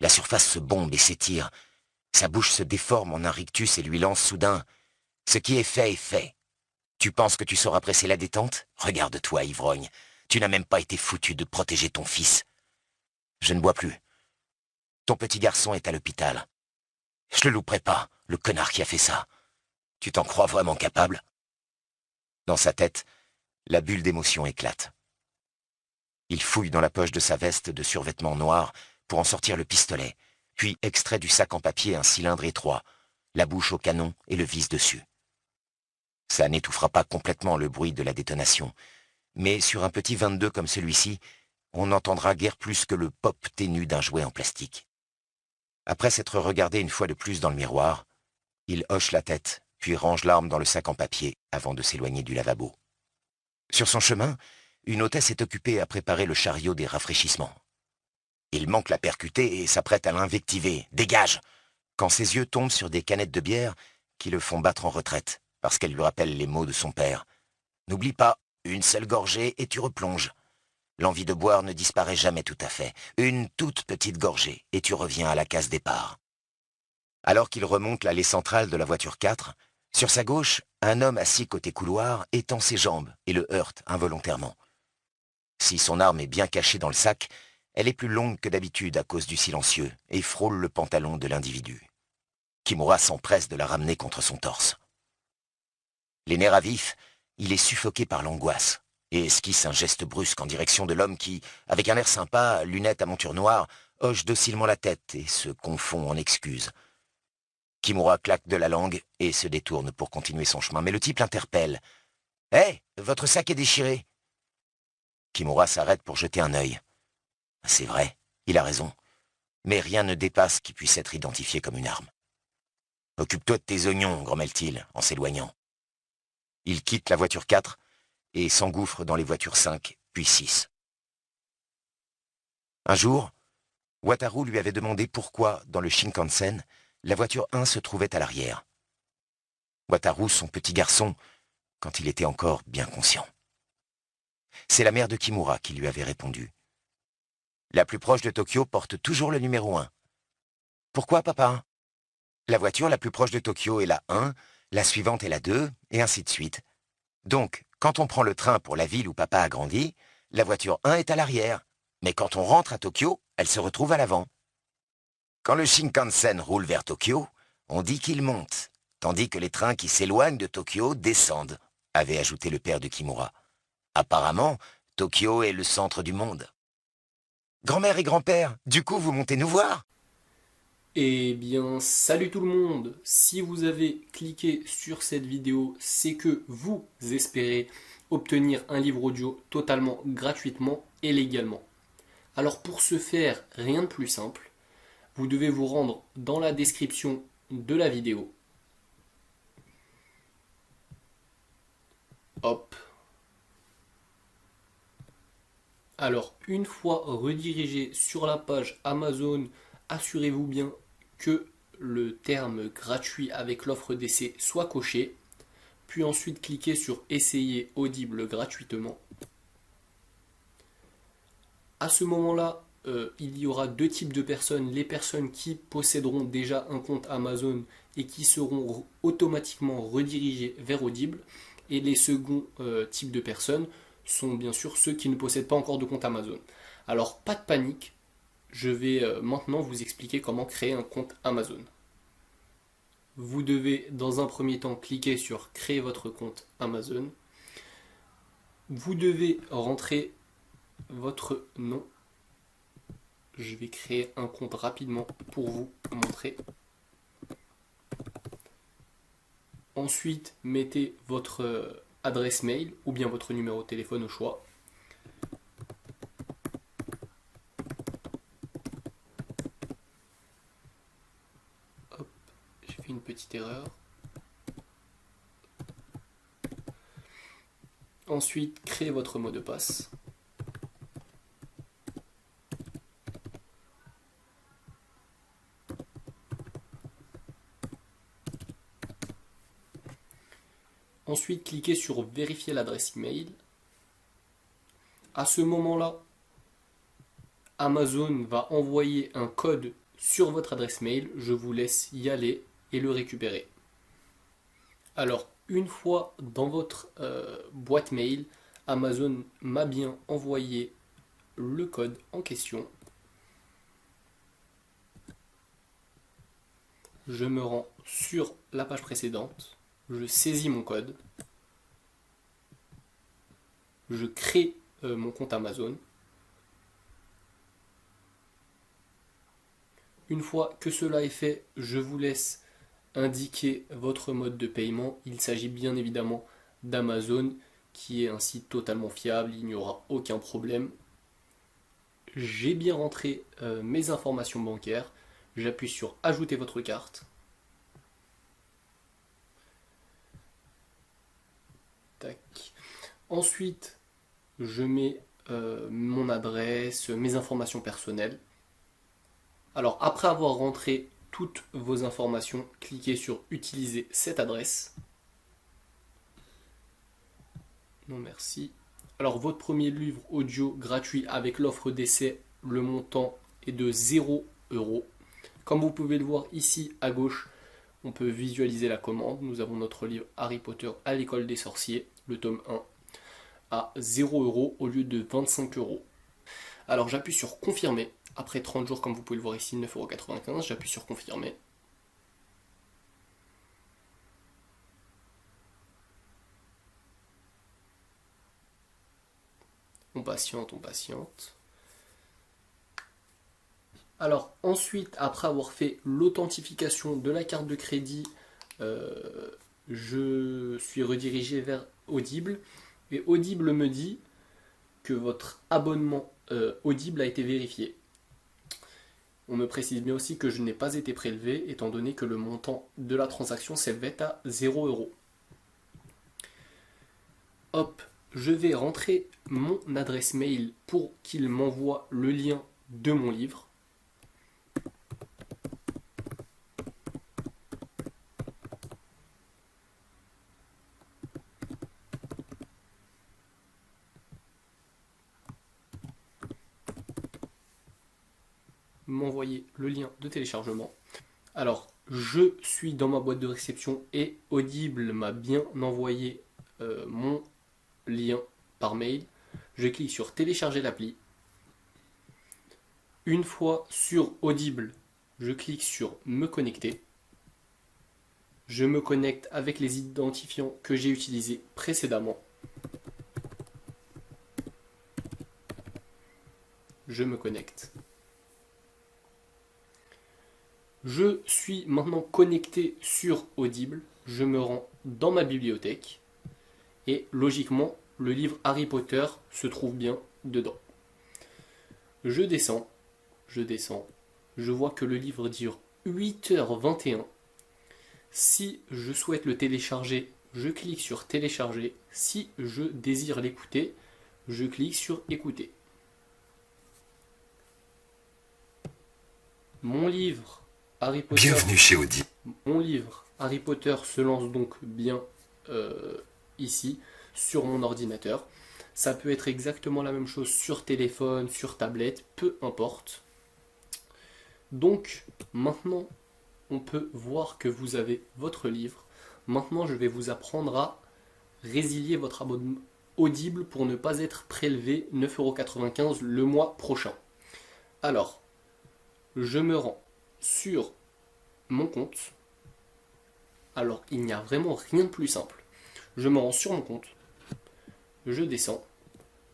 La surface se bombe et s'étire. Sa bouche se déforme en un rictus et lui lance soudain. Ce qui est fait est fait. Tu penses que tu sauras presser la détente? Regarde-toi, ivrogne. Tu n'as même pas été foutu de protéger ton fils. Je ne bois plus. Ton petit garçon est à l'hôpital. Je le louperai pas, le connard qui a fait ça. Tu t'en crois vraiment capable? Dans sa tête, la bulle d'émotion éclate. Il fouille dans la poche de sa veste de survêtement noir pour en sortir le pistolet, puis extrait du sac en papier un cylindre étroit, la bouche au canon et le vise dessus. Ça n'étouffera pas complètement le bruit de la détonation, mais sur un petit 22 comme celui-ci, on n'entendra guère plus que le pop ténu d'un jouet en plastique. Après s'être regardé une fois de plus dans le miroir, il hoche la tête, puis range l'arme dans le sac en papier avant de s'éloigner du lavabo. Sur son chemin, une hôtesse est occupée à préparer le chariot des rafraîchissements. Il manque la percuter et s'apprête à l'invectiver. « Dégage !» quand ses yeux tombent sur des canettes de bière qui le font battre en retraite, parce qu'elles lui rappellent les mots de son père. « N'oublie pas, une seule gorgée et tu replonges. L'envie de boire ne disparaît jamais tout à fait. Une toute petite gorgée et tu reviens à la case départ. » Alors qu'il remonte l'allée centrale de la voiture 4, sur sa gauche, un homme assis côté couloir étend ses jambes et le heurte involontairement. Si son arme est bien cachée dans le sac, elle est plus longue que d'habitude à cause du silencieux et frôle le pantalon de l'individu. Kimura s'empresse de la ramener contre son torse. Les nerfs à vif, il est suffoqué par l'angoisse et esquisse un geste brusque en direction de l'homme qui, avec un air sympa, lunettes à monture noire, hoche docilement la tête et se confond en excuses. Kimura claque de la langue et se détourne pour continuer son chemin, mais le type l'interpelle. « Hé, votre sac est déchiré !» Kimura s'arrête pour jeter un œil. C'est vrai, il a raison, mais rien ne dépasse qui puisse être identifié comme une arme. « Occupe-toi de tes oignons, grommelle-t-il, en s'éloignant. » Il quitte la voiture 4 et s'engouffre dans les voitures 5, puis 6. Un jour, Wataru lui avait demandé pourquoi, dans le Shinkansen, la voiture 1 se trouvait à l'arrière. Wataru, son petit garçon, quand il était encore bien conscient. C'est la mère de Kimura qui lui avait répondu. La plus proche de Tokyo porte toujours le numéro 1. Pourquoi, papa? La voiture la plus proche de Tokyo est la 1, la suivante est la 2, et ainsi de suite. Donc, quand on prend le train pour la ville où papa a grandi, la voiture 1 est à l'arrière. Mais quand on rentre à Tokyo, elle se retrouve à l'avant. Quand le Shinkansen roule vers Tokyo, on dit qu'il monte, tandis que les trains qui s'éloignent de Tokyo descendent, avait ajouté le père de Kimura. Apparemment, Tokyo est le centre du monde. Grand-mère et grand-père, du coup vous montez nous voir? Eh bien, salut tout le monde! Si vous avez cliqué sur cette vidéo, c'est que vous espérez obtenir un livre audio totalement gratuitement et légalement. Alors pour ce faire, rien de plus simple. Vous devez vous rendre dans la description de la vidéo. Hop. Alors, une fois redirigé sur la page Amazon, assurez-vous bien que le terme gratuit avec l'offre d'essai soit coché. Puis ensuite, cliquez sur Essayer Audible gratuitement. À ce moment-là, il y aura deux types de personnes. Les personnes qui posséderont déjà un compte Amazon et qui seront automatiquement redirigées vers Audible. Et les seconds types de personnes sont bien sûr ceux qui ne possèdent pas encore de compte Amazon. Alors, pas de panique, je vais maintenant vous expliquer comment créer un compte Amazon. Vous devez dans un premier temps cliquer sur Créer votre compte Amazon. Vous devez rentrer votre nom. Je vais créer un compte rapidement pour vous montrer. Ensuite, mettez votre adresse mail ou bien votre numéro de téléphone au choix. Hop, j'ai fait une petite erreur. Ensuite, créez votre mot de passe. Ensuite, cliquez sur Vérifier l'adresse email. À ce moment-là, Amazon va envoyer un code sur votre adresse mail. Je vous laisse y aller et le récupérer. Alors, une fois dans votre boîte mail, Amazon m'a bien envoyé le code en question. Je me rends sur la page précédente, je saisis mon code, je crée mon compte Amazon. Une fois que cela est fait, je vous laisse indiquer votre mode de paiement. Il s'agit bien évidemment d'Amazon, qui est un site totalement fiable, il n'y aura aucun problème. J'ai bien rentré mes informations bancaires. J'appuie sur ajouter votre carte. Tac. Ensuite, je mets mon adresse, mes informations personnelles. Alors après avoir rentré toutes vos informations, cliquez sur utiliser cette adresse. Non merci. Alors votre premier livre audio gratuit avec l'offre d'essai, le montant est de 0 €. Comme vous pouvez le voir ici à gauche, on peut visualiser la commande. Nous avons notre livre Harry Potter à l'école des sorciers, le tome 1, à 0 € au lieu de 25 €. Alors j'appuie sur confirmer. Après 30 jours, comme vous pouvez le voir ici, 9,95 €, j'appuie sur confirmer. On patiente, on patiente. Alors ensuite, après avoir fait l'authentification de la carte de crédit, je suis redirigé vers Audible. Et Audible me dit que votre abonnement Audible a été vérifié. On me précise bien aussi que je n'ai pas été prélevé, étant donné que le montant de la transaction s'élevait à 0 €. Hop, je vais rentrer mon adresse mail pour qu'il m'envoie le lien de mon livre. M'envoyer le lien de téléchargement. Alors, je suis dans ma boîte de réception et Audible m'a bien envoyé mon lien par mail. Je clique sur télécharger l'appli. Une fois sur Audible, je clique sur me connecter. Je me connecte avec les identifiants que j'ai utilisés précédemment. Je me connecte. Je suis maintenant connecté sur Audible. Je me rends dans ma bibliothèque. Et logiquement, le livre Harry Potter se trouve bien dedans. Je descends. Je vois que le livre dure 8h21. Si je souhaite le télécharger, je clique sur télécharger. Si je désire l'écouter, je clique sur écouter. Mon livre Harry Potter, Bienvenue chez Audible. Mon livre Harry Potter se lance donc bien ici sur mon ordinateur. Ça peut être exactement la même chose sur téléphone, sur tablette, peu importe. Donc maintenant on peut voir que vous avez votre livre. Maintenant je vais vous apprendre à résilier votre abonnement Audible pour ne pas être prélevé 9,95 € le mois prochain. Alors, je me rends sur mon compte. Alors, il n'y a vraiment rien de plus simple. Je me rends sur mon compte. Je descends.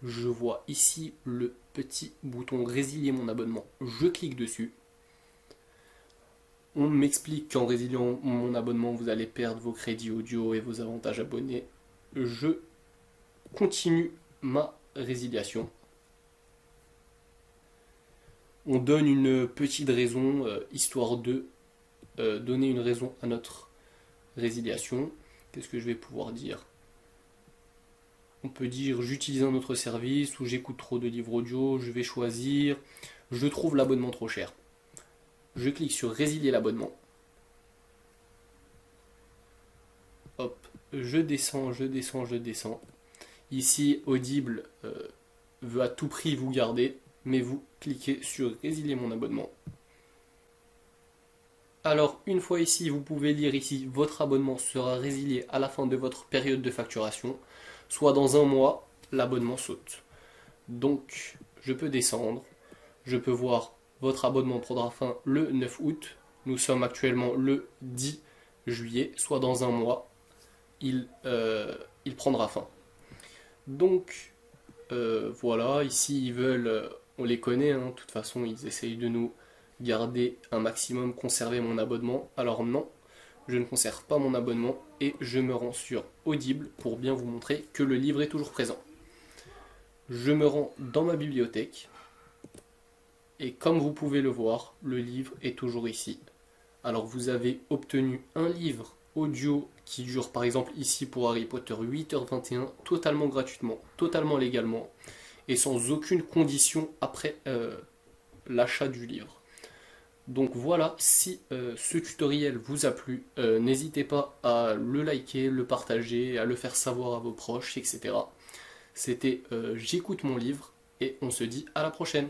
Je vois ici le petit bouton résilier mon abonnement. Je clique dessus. On m'explique qu'en résiliant mon abonnement, vous allez perdre vos crédits audio et vos avantages abonnés. Je continue ma résiliation. On donne une petite raison, histoire de donner une raison à notre résiliation. Qu'est-ce que je vais pouvoir dire? On peut dire j'utilise un autre service ou j'écoute trop de livres audio, je vais choisir, je trouve l'abonnement trop cher. Je clique sur résilier l'abonnement. Hop, je descends. Ici, Audible veut à tout prix vous garder, mais vous cliquez sur résilier mon abonnement. Alors, une fois ici, vous pouvez lire ici, votre abonnement sera résilié à la fin de votre période de facturation, soit dans un mois, l'abonnement saute. Donc, je peux descendre, je peux voir votre abonnement prendra fin le 9 août, nous sommes actuellement le 10 juillet, soit dans un mois, il prendra fin. Donc, voilà, ici ils veulent, on les connaît, hein, de toute façon ils essayent de nous garder un maximum, conserver mon abonnement. Alors non, je ne conserve pas mon abonnement et je me rends sur Audible pour bien vous montrer que le livre est toujours présent. Je me rends dans ma bibliothèque et comme vous pouvez le voir, le livre est toujours ici. Alors vous avez obtenu un livre audio qui dure par exemple ici pour Harry Potter 8h21 totalement gratuitement, totalement légalement et sans aucune condition après l'achat du livre. Donc voilà, si ce tutoriel vous a plu, n'hésitez pas à le liker, le partager, à le faire savoir à vos proches, etc. C'était J'écoute mon livre et on se dit à la prochaine.